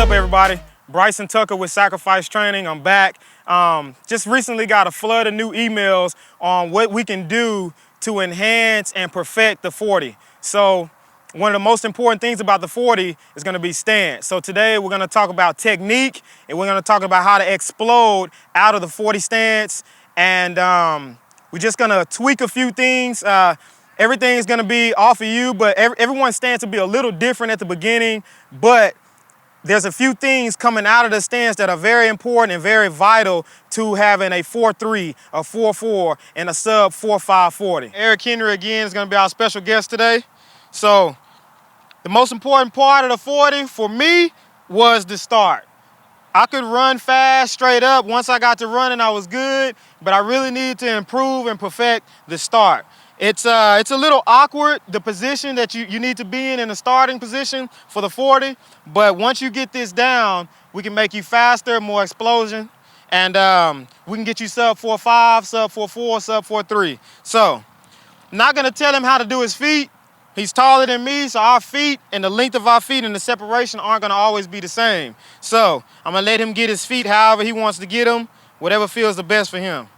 up, everybody? Bryson Tucker with Sacrifice Training. I'm back. Just recently got a flood of new emails on what we can do to enhance and perfect the 40. So one of the most important things about the 40 is going to be stance. So today we're going to talk about technique, and we're going to talk about how to explode out of the 40 stance. And we're just going to tweak a few things. Everything is going to be off of you, but everyone's stance will be a little different at the beginning. But there's a few things coming out of the stance that are very important and very vital to having a 4.3, a 4.4, and a sub 4.5 40. Eric Henry again is going to be our special guest today. So the most important part of the 40 for me was the start. I could run fast straight up. Once I got to running, I was good, but I really needed to improve and perfect the start. It's a little awkward, the position that you need to be in the starting position for the 40, but once you get this down, we can make you faster, more explosion, and we can get you sub 4.5, sub 4.4, sub 4.3. So, I'm not gonna tell him how to do his feet. He's taller than me, so our feet and the length of our feet and the separation aren't gonna always be the same. So, I'm gonna let him get his feet however he wants to get them, whatever feels the best for him.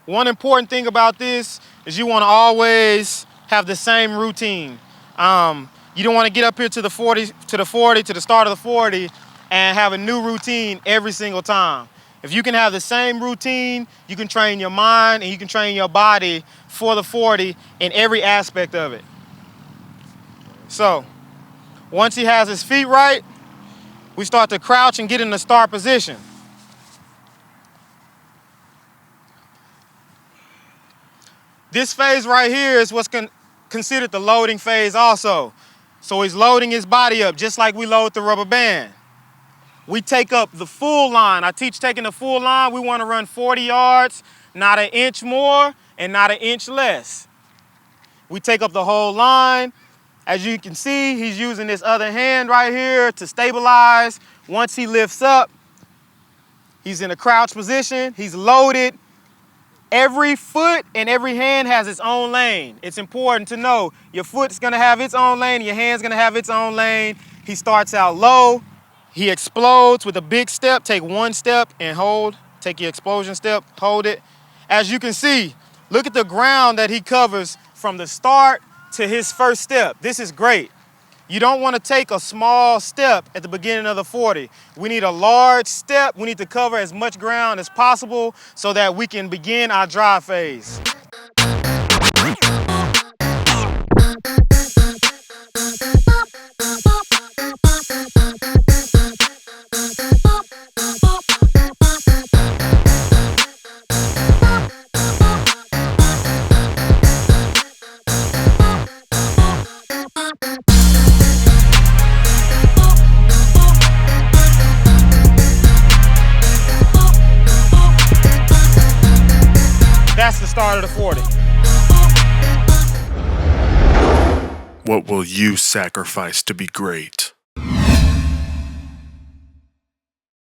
One important thing about this is you want to always have the same routine. You don't want to get up here to the 40, to the start of the 40, and have a new routine every single time. If you can have the same routine, you can train your mind and you can train your body for the 40 in every aspect of it. So, once he has his feet right, we start to crouch and get in the start position. This phase right here is what's considered the loading phase also. So he's loading his body up just like we load the rubber band. We take up the full line. I teach taking the full line. We want to run 40 yards, not an inch more and not an inch less. We take up the whole line. As you can see, he's using this other hand right here to stabilize. Once he lifts up, he's in a crouch position. He's loaded. Every foot and every hand has its own lane. It's important to know your foot's gonna have its own lane, your hand's gonna have its own lane. He starts out low, he explodes with a big step. Take one step and hold. Take your explosion step, hold it. As you can see, look at the ground that he covers from the start to his first step. This is great. You don't want to take a small step at the beginning of the 40. We need a large step. We need to cover as much ground as possible so that we can begin our drive phase. That's the start of the 40. What will you sacrifice to be great?